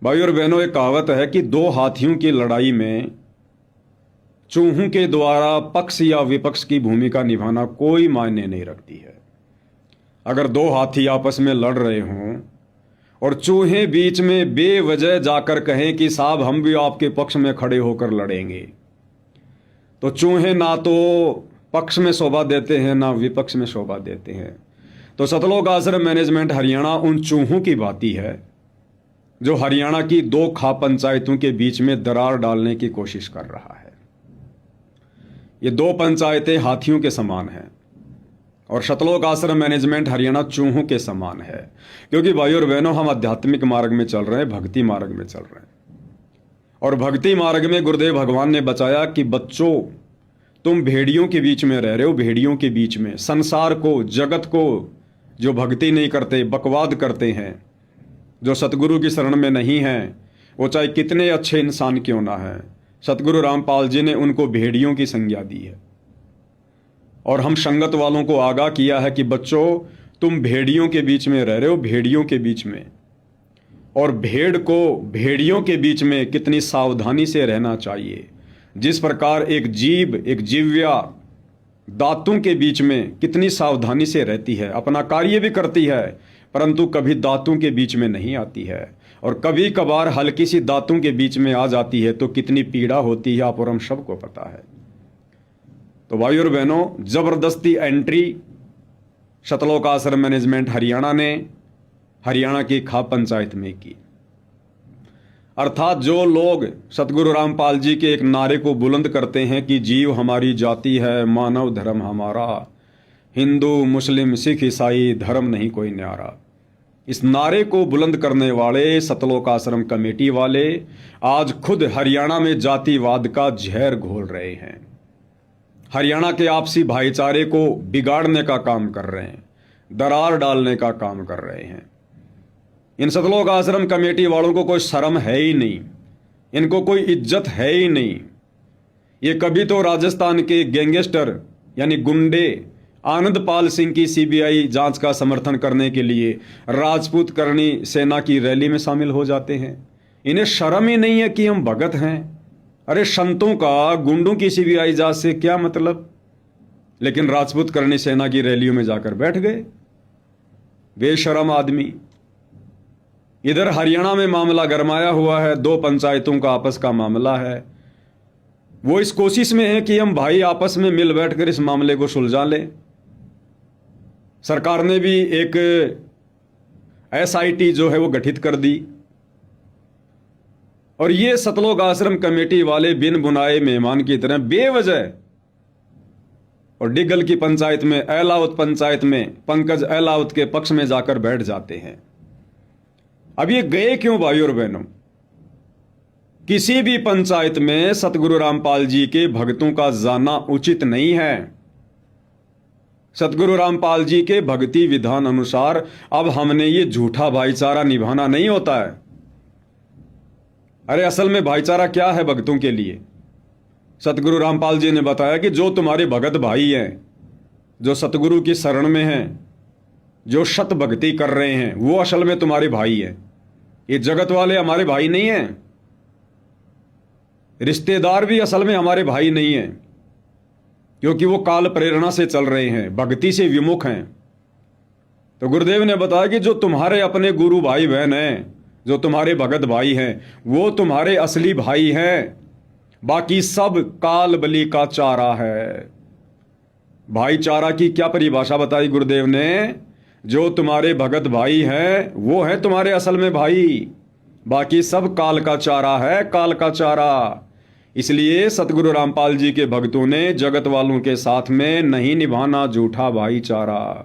भाई और बहनों, एक कहावत है कि दो हाथियों की लड़ाई में चूहों के द्वारा पक्ष या विपक्ष की भूमिका निभाना कोई मायने नहीं रखती है। अगर दो हाथी आपस में लड़ रहे हों और चूहे बीच में बेवजह जाकर कहें कि साहब हम भी आपके पक्ष में खड़े होकर लड़ेंगे, तो चूहे ना तो पक्ष में शोभा देते हैं ना विपक्ष में शोभा देते हैं। तो सतलोक आश्रम मैनेजमेंट हरियाणा उन चूहों की भांति है जो हरियाणा की दो खाप पंचायतों के बीच में दरार डालने की कोशिश कर रहा है। ये दो पंचायतें हाथियों के समान हैं और सतलोक आश्रम मैनेजमेंट हरियाणा चूहों के समान है, क्योंकि भाई और बहनों, हम आध्यात्मिक मार्ग में चल रहे हैं, भक्ति मार्ग में चल रहे हैं। और भक्ति मार्ग में गुरुदेव भगवान ने बताया कि बच्चों, तुम भेड़ियों के बीच में रह रहे हो, भेड़ियों के बीच में। संसार को, जगत को जो भक्ति नहीं करते, बकवाद करते हैं, जो सतगुरु की शरण में नहीं हैं, वो चाहे कितने अच्छे इंसान क्यों ना है, सतगुरु रामपाल जी ने उनको भेड़ियों की संज्ञा दी है। और हम संगत वालों को आगाह किया है कि बच्चों, तुम भेड़ियों के बीच में रह रहे हो, भेड़ियों के बीच में। और भेड़ को भेड़ियों के बीच में कितनी सावधानी से रहना चाहिए। जिस प्रकार एक जीभ, एक जिव्या दांतों के बीच में कितनी सावधानी से रहती है, अपना कार्य भी करती है, परंतु कभी दांतों के बीच में नहीं आती है। और कभी कभार हल्की सी दांतों के बीच में आ जाती है तो कितनी पीड़ा होती है, आप और हम सबको पता है। तो भाई और बहनों, जबरदस्ती एंट्री सतलोक आश्रम मैनेजमेंट हरियाणा ने हरियाणा की खाप पंचायत में की। अर्थात जो लोग सतगुरु रामपाल जी के एक नारे को बुलंद करते हैं कि जीव हमारी जाति है, मानव धर्म हमारा, हिंदू मुस्लिम सिख ईसाई धर्म नहीं कोई न्यारा, इस नारे को बुलंद करने वाले सतलोक आश्रम कमेटी वाले आज खुद हरियाणा में जातिवाद का जहर घोल रहे हैं। हरियाणा के आपसी भाईचारे को बिगाड़ने का काम कर रहे हैं, दरार डालने का काम कर रहे हैं। इन सतलोक आश्रम कमेटी वालों को कोई शर्म है ही नहीं, इनको कोई इज्जत है ही नहीं। ये कभी तो राजस्थान के गैंगस्टर यानी गुंडे आनंदपाल सिंह की सीबीआई जांच का समर्थन करने के लिए राजपूत करनी सेना की रैली में शामिल हो जाते हैं। इन्हें शर्म ही नहीं है कि हम भगत हैं। अरे संतों का गुंडों की सीबीआई जांच से क्या मतलब। लेकिन राजपूत करनी सेना की रैलियों में जाकर बैठ गए, बेशरम आदमी। इधर हरियाणा में मामला गरमाया हुआ है, दो पंचायतों का आपस का मामला है। वो इस कोशिश में है कि हम भाई आपस में मिल बैठकर इस मामले को सुलझा लें। सरकार ने भी एक एसआईटी जो है वो गठित कर दी। और ये सतलोक आश्रम कमेटी वाले बिन बुनाए मेहमान की तरह बेवजह और डिगल की पंचायत में, एलावत पंचायत में पंकज एलावत के पक्ष में जाकर बैठ जाते हैं। अब ये गए क्यों भाई और बहनों? किसी भी पंचायत में सतगुरु रामपाल जी के भक्तों का जाना उचित नहीं है। सतगुरु रामपाल जी के भक्ति विधान अनुसार अब हमने ये झूठा भाईचारा निभाना नहीं होता है। अरे असल में भाईचारा क्या है भक्तों के लिए? सतगुरु रामपाल जी ने बताया कि जो तुम्हारे भगत भाई हैं, जो सतगुरु की शरण में हैं, जो शत भक्ति कर रहे हैं, वो असल में तुम्हारे भाई हैं। ये जगत वाले हमारे भाई नहीं हैं। रिश्तेदार भी असल में हमारे भाई नहीं हैं, क्योंकि वो काल प्रेरणा से चल रहे हैं, भक्ति से विमुख हैं। तो गुरुदेव ने बताया कि जो तुम्हारे अपने गुरु भाई बहन हैं, जो तुम्हारे भगत भाई हैं, वो तुम्हारे असली भाई हैं। बाकी सब काल बलि का चारा है। भाईचारा की क्या परिभाषा बताई गुरुदेव ने? जो तुम्हारे भगत भाई हैं वो है तुम्हारे असल में भाई, बाकी सब काल का चारा है, काल का चारा। इसलिए सतगुरु रामपाल जी के भक्तों ने जगत वालों के साथ में नहीं निभाना झूठा भाईचारा।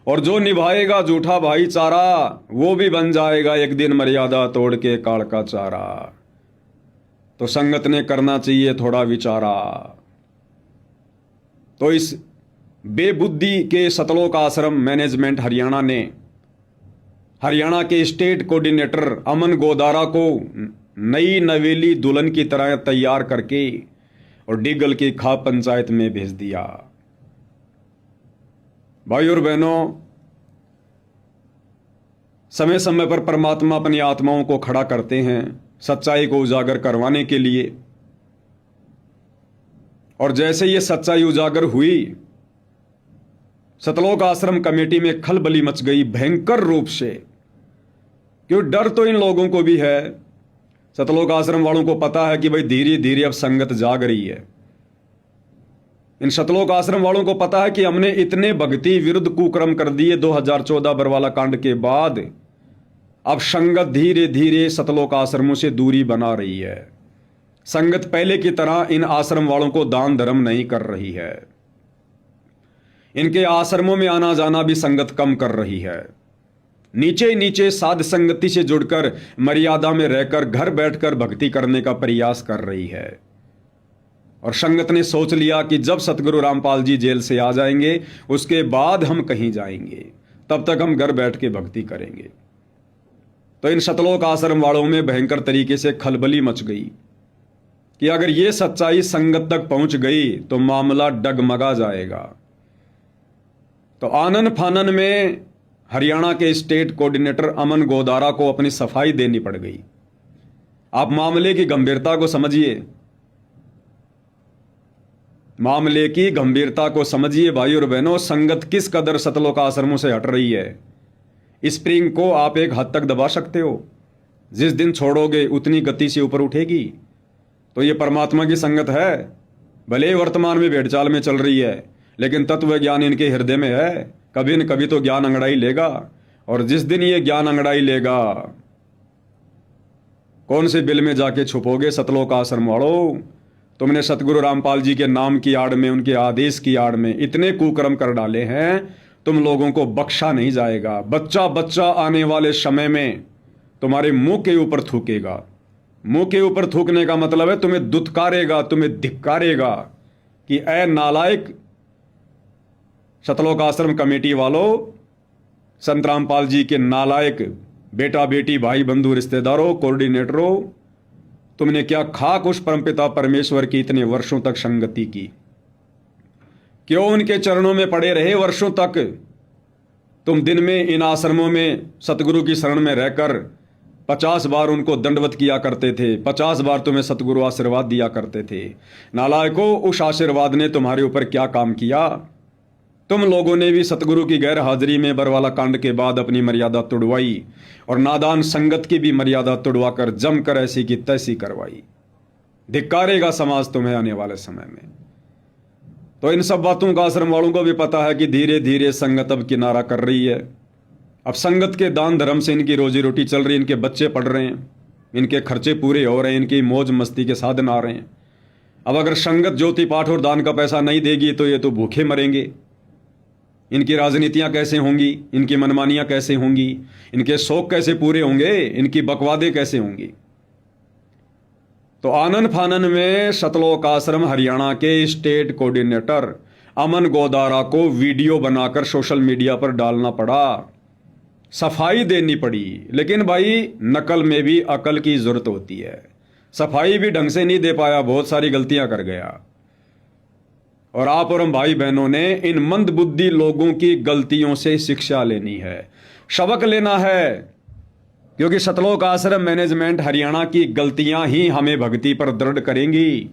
और जो निभाएगा झूठा भाईचारा वो भी बन जाएगा एक दिन मर्यादा तोड़ के काल का चारा। तो संगत ने करना चाहिए थोड़ा विचारा। तो इस बेबुद्धि के सतलोक आश्रम मैनेजमेंट हरियाणा ने हरियाणा के स्टेट कोऑर्डिनेटर अमन गोदारा को नई नवेली दुल्हन की तरह तैयार करके और डिगल की खाप पंचायत में भेज दिया। भाई और बहनों, समय समय पर परमात्मा अपनी आत्माओं को खड़ा करते हैं सच्चाई को उजागर करवाने के लिए। और जैसे ये सच्चाई उजागर हुई, सतलोक आश्रम कमेटी में खलबली मच गई भयंकर रूप से। क्यों, डर तो इन लोगों को भी है। सतलोक आश्रम वालों को पता है कि भाई धीरे धीरे अब संगत जाग रही है। इन सतलोक आश्रम वालों को पता है कि हमने इतने भक्ति विरुद्ध कुकर्म कर दिए 2014 बरवाला कांड के बाद, अब संगत धीरे धीरे सतलोक आश्रमों से दूरी बना रही है। संगत पहले की तरह इन आश्रम वालों को दान धर्म नहीं कर रही है। इनके आश्रमों में आना जाना भी संगत कम कर रही है। नीचे नीचे साध संगति से जुड़कर मर्यादा में रहकर घर बैठकर भक्ति करने का प्रयास कर रही है। और संगत ने सोच लिया कि जब सतगुरु रामपाल जी जेल से आ जाएंगे उसके बाद हम कहीं जाएंगे, तब तक हम घर बैठ के भक्ति करेंगे। तो इन सतलोक आश्रम वालों में भयंकर तरीके से खलबली मच गई कि अगर ये सच्चाई संगत तक पहुंच गई तो मामला डगमगा जाएगा। तो आनन फानन में हरियाणा के स्टेट कोऑर्डिनेटर अमन गोदारा को अपनी सफाई देनी पड़ गई। आप मामले की गंभीरता को समझिए, मामले की गंभीरता को समझिए भाई और बहनों। संगत किस कदर सतलोक आश्रमों से हट रही है। स्प्रिंग को आप एक हद तक दबा सकते हो, जिस दिन छोड़ोगे उतनी गति से ऊपर उठेगी। तो ये परमात्मा की संगत है। भले ही वर्तमान में भेड़चाल में चल रही है, लेकिन तत्व ज्ञान इनके हृदय में है। कभी न कभी तो ज्ञान अंगड़ाई लेगा। और जिस दिन ये ज्ञान अंगड़ाई लेगा, कौन से बिल में जाके छुपोगे सतलोक आश्रम वालों। तुमने सतगुरु रामपाल जी के नाम की आड़ में, उनके आदेश की आड़ में इतने कुकर्म कर डाले हैं, तुम लोगों को बख्शा नहीं जाएगा। बच्चा बच्चा आने वाले समय में तुम्हारे मुंह के ऊपर थूकेगा। मुंह के ऊपर थूकने का मतलब है तुम्हें दुत्कारेगा, तुम्हें धिक्कारेगा कि ऐ नालायक सतलोक आश्रम कमेटी वालों, संत रामपाल जी के नालायक बेटा बेटी भाई बंधु रिश्तेदारों कोऑर्डिनेटरों, तुमने क्या खाक उस परमपिता परमेश्वर की इतने वर्षों तक संगति की। क्यों उनके चरणों में पड़े रहे वर्षों तक। तुम दिन में इन आश्रमों में सतगुरु की शरण में रहकर 50 बार उनको दंडवत किया करते थे, 50 बार तुम्हें सतगुरु आशीर्वाद दिया करते थे। नालायकों, उस आशीर्वाद ने तुम्हारे ऊपर क्या काम किया। तुम लोगों ने भी सतगुरु की गैर हाजिरी में बरवाला कांड के बाद अपनी मर्यादा तोड़वाई और नादान संगत की भी मर्यादा तोड़वाकर जमकर ऐसी की तैसी करवाई। धिक्कारेगा समाज तुम्हें आने वाले समय में। तो इन सब बातों का आश्रम वालों को भी पता है कि धीरे धीरे संगत अब किनारा कर रही है। अब संगत के दान धर्म से इनकी रोजी रोटी चल रही है, इनके बच्चे पढ़ रहे हैं, इनके खर्चे पूरे हो रहे हैं, इनकी मौज मस्ती के साधन आ रहे हैं। अब अगर संगत ज्योति पाठ और दान का पैसा नहीं देगी तो ये तो भूखे मरेंगे। इनकी राजनीतियां कैसे होंगी, इनकी मनमानियां कैसे होंगी, इनके शौक कैसे पूरे होंगे, इनकी बकवादें कैसे होंगी। तो आनन फानन में सतलोक आश्रम हरियाणा के स्टेट कोऑर्डिनेटर अमन गोदारा को वीडियो बनाकर सोशल मीडिया पर डालना पड़ा, सफाई देनी पड़ी। लेकिन भाई नकल में भी अकल की जरूरत होती है। सफाई भी ढंग से नहीं दे पाया, बहुत सारी गलतियां कर गया। और आप और हम भाई बहनों ने इन मंदबुद्धि लोगों की गलतियों से शिक्षा लेनी है, सबक लेना है। क्योंकि सतलोक आश्रम मैनेजमेंट हरियाणा की गलतियां ही हमें भक्ति पर दृढ़ करेंगी।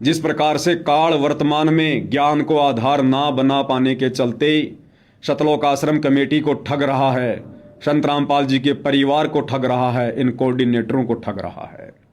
जिस प्रकार से काल वर्तमान में ज्ञान को आधार ना बना पाने के चलते सतलोक आश्रम कमेटी को ठग रहा है, संत रामपाल जी के परिवार को ठग रहा है, इन कोऑर्डिनेटरों को ठग रहा है।